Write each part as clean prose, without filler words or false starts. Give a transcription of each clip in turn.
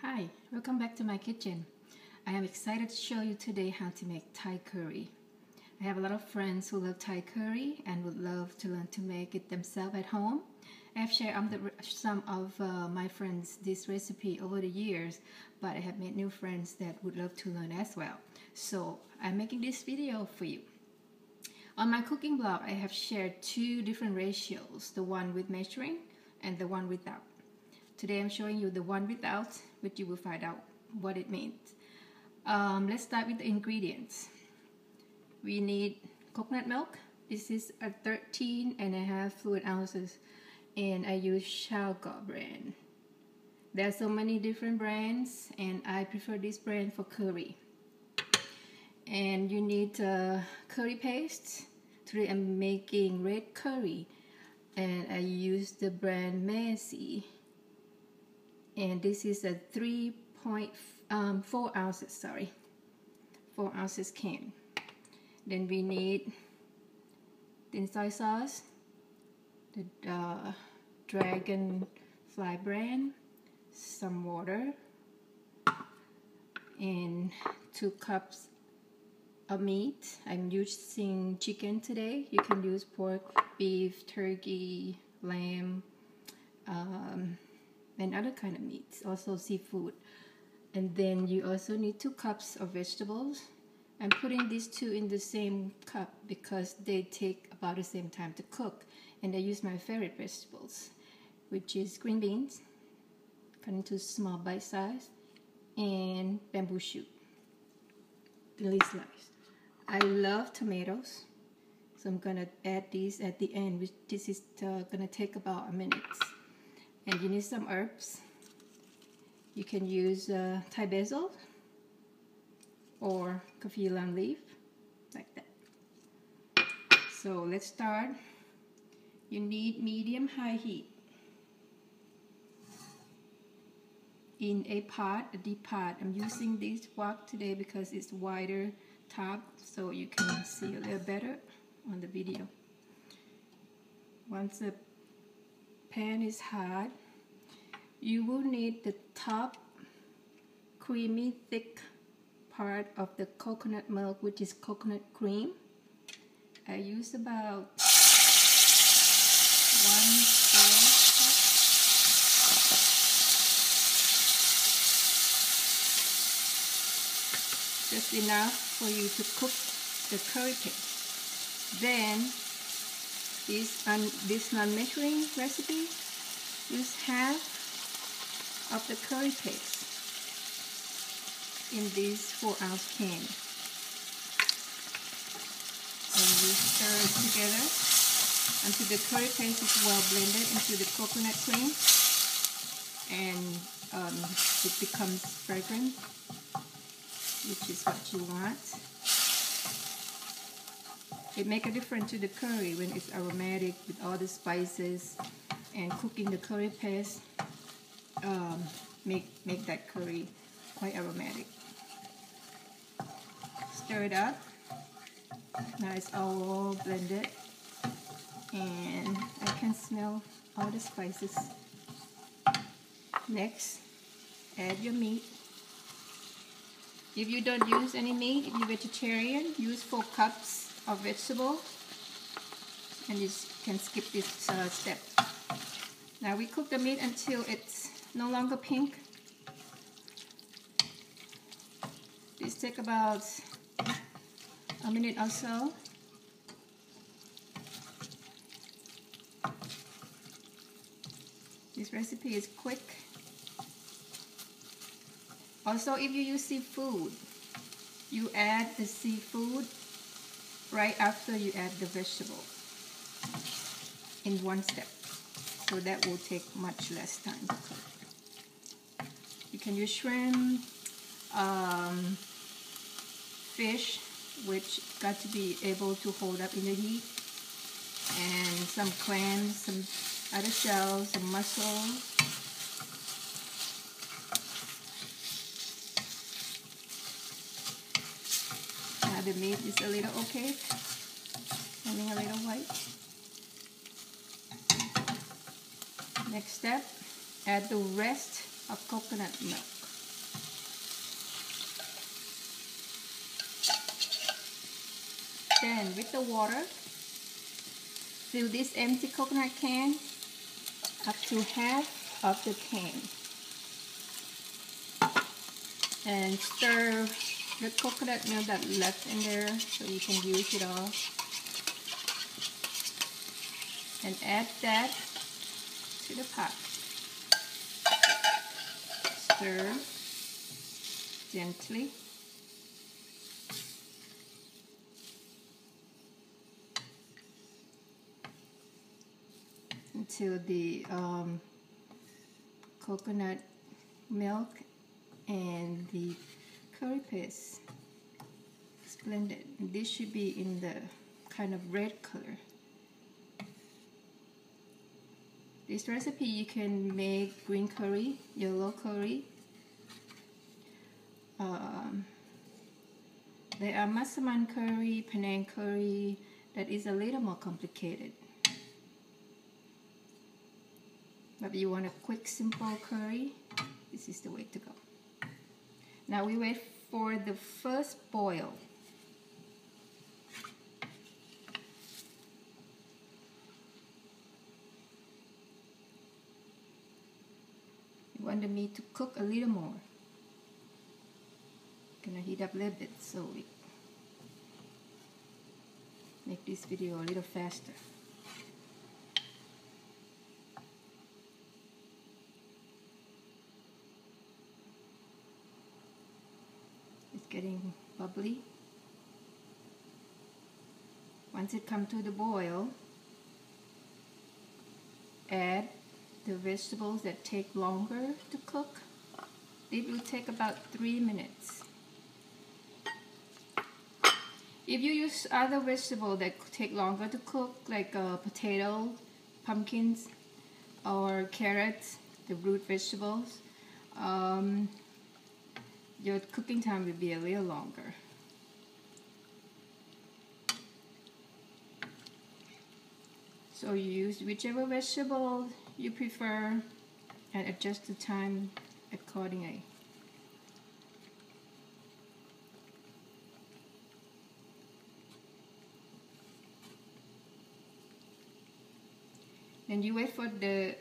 Hi, welcome back to my kitchen. I am excited to show you today how to make Thai curry. I have a lot of friends who love Thai curry and would love to learn to make it themselves at home. I have shared some of my friends this recipe over the years, but I have made new friends that would love to learn as well. So I'm making this video for you. On my cooking blog, I have shared two different ratios, the one with measuring and the one without. Today I'm showing you the one without, which you will find out what it means. Let's start with the ingredients. We need coconut milk. This is a 13.5 fluid ounces, and I use Shaogo brand. There are so many different brands, and I prefer this brand for curry. And you need curry paste. Today I'm making red curry, and I use the brand Messi. And this is a 4 ounces, 4 ounces can. Then we need thin soy sauce, the Dragonfly brand, some water, and 2 cups of meat. I'm using chicken today. You can use pork, beef, turkey, lamb, and other kind of meats, also seafood. And then you also need 2 cups of vegetables. I'm putting these two in the same cup because they take about the same time to cook, and I use my favorite vegetables, which is green beans cut into small bite size, and bamboo shoot, thinly sliced. I love tomatoes, so I'm gonna add these at the end, which this is gonna take about a minute. And you need some herbs. You can use Thai basil or kaffir lime leaf, like that. So let's start. You need medium-high heat in a pot, a deep pot. I'm using this wok today because it's wider top, so you can see a little better on the video. Once the pan is hot, you will need the top creamy thick part of the coconut milk, which is coconut cream. I use about 1/4 cup. Just enough for you to cook the curry paste. Then this non-measuring recipe, use half of the curry paste in this 4-ounce can, and you stir it together until the curry paste is well blended into the coconut cream and it becomes fragrant, which is what you want. It makes a difference to the curry when it's aromatic with all the spices, and cooking the curry paste make that curry quite aromatic. Stir it up. Now it's all blended, and I can smell all the spices. Next, add your meat. If you don't use any meat, if you're vegetarian, use 4 cups of vegetable, and you can skip this step. Now we cook the meat until it's no longer pink. This takes about a minute or so. This recipe is quick. Also, if you use seafood, you add the seafood right after you add the vegetable in one step. So that will take much less time to cook. You can use shrimp, fish, which got to be able to hold up in the heat, and some clams, some other shells, some mussels. Now the meat is a little okay, turning a little white. Next step, add the rest of coconut milk. Then with the water, fill this empty coconut can up to half of the can. And stir the coconut milk that left in there so you can use it all. And add that to the pot. Stir gently. Until the coconut milk and the curry paste is blended. And this should be in the kind of red color. This recipe you can make green curry, yellow curry. There are massaman curry, Penang curry that is a little more complicated. But if you want a quick, simple curry, this is the way to go. Now we wait for the first boil. You want the meat to cook a little more. Gonna heat up a little bit so we make this video a little faster. Getting bubbly. Once it comes to the boil, add the vegetables that take longer to cook. It will take about 3 minutes. If you use other vegetables that take longer to cook, like potato, pumpkins, or carrots, the root vegetables, your cooking time will be a little longer. So you use whichever vegetable you prefer and adjust the time accordingly. Then you wait for the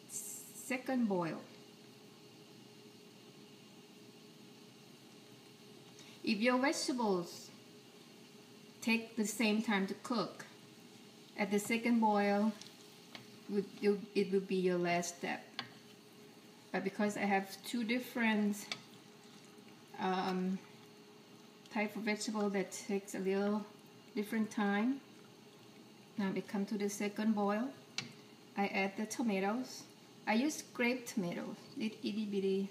second boil. If your vegetables take the same time to cook, at the second boil, it will be your last step. But because I have two different type of vegetable that takes a little different time, now it comes to the second boil, I add the tomatoes. I use grape tomatoes, itty bitty.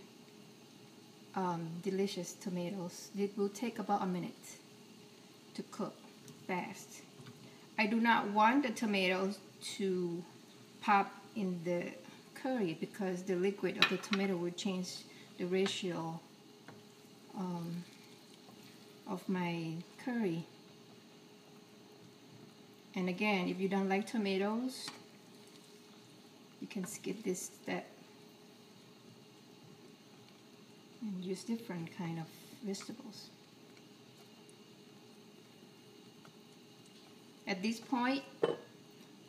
Delicious tomatoes. It will take about a minute to cook fast. I do not want the tomatoes to pop in the curry because the liquid of the tomato will change the ratio of my curry. And again, if you don't like tomatoes, you can skip this step and use different kind of vegetables. At this point,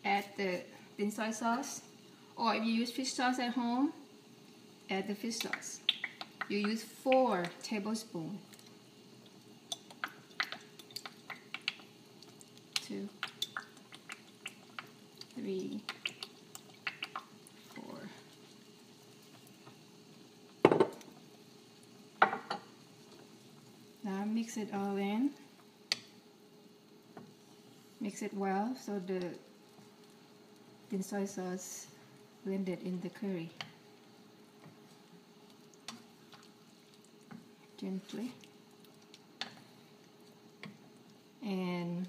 add the thin soy sauce, or if you use fish sauce at home, add the fish sauce. You use 4 tablespoons. 2, 3, 4. Now mix it all in. Mix it well so the thin soy sauce blended in the curry. Gently. And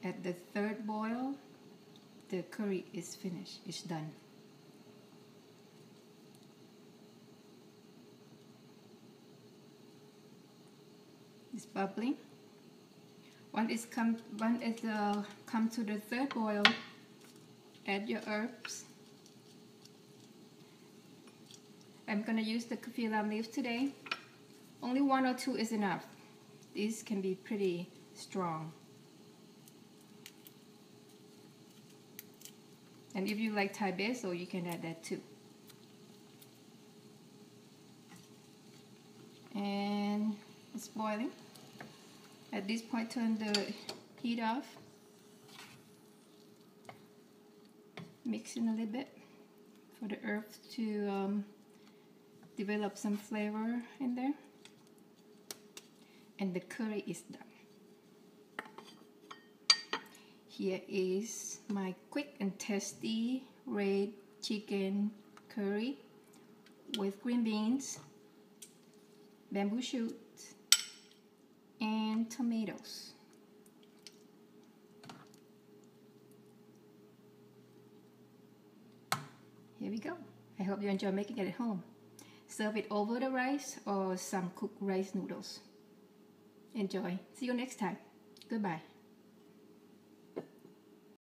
at the third boil, the curry is finished, it's done. It's bubbling. Once it's come to the third boil, add your herbs. I'm gonna use the kaffir lime leaves today, Only 1 or 2 is enough. These can be pretty strong. And if you like Thai basil, you can add that too. And it's boiling. At this point, turn the heat off. Mix in a little bit for the herbs to develop some flavor in there. And the curry is done. Here is my quick and tasty red chicken curry with green beans, bamboo shoots, and tomatoes. Here we go. I hope you enjoy making it at home. Serve it over the rice or some cooked rice noodles. Enjoy. See you next time. Goodbye.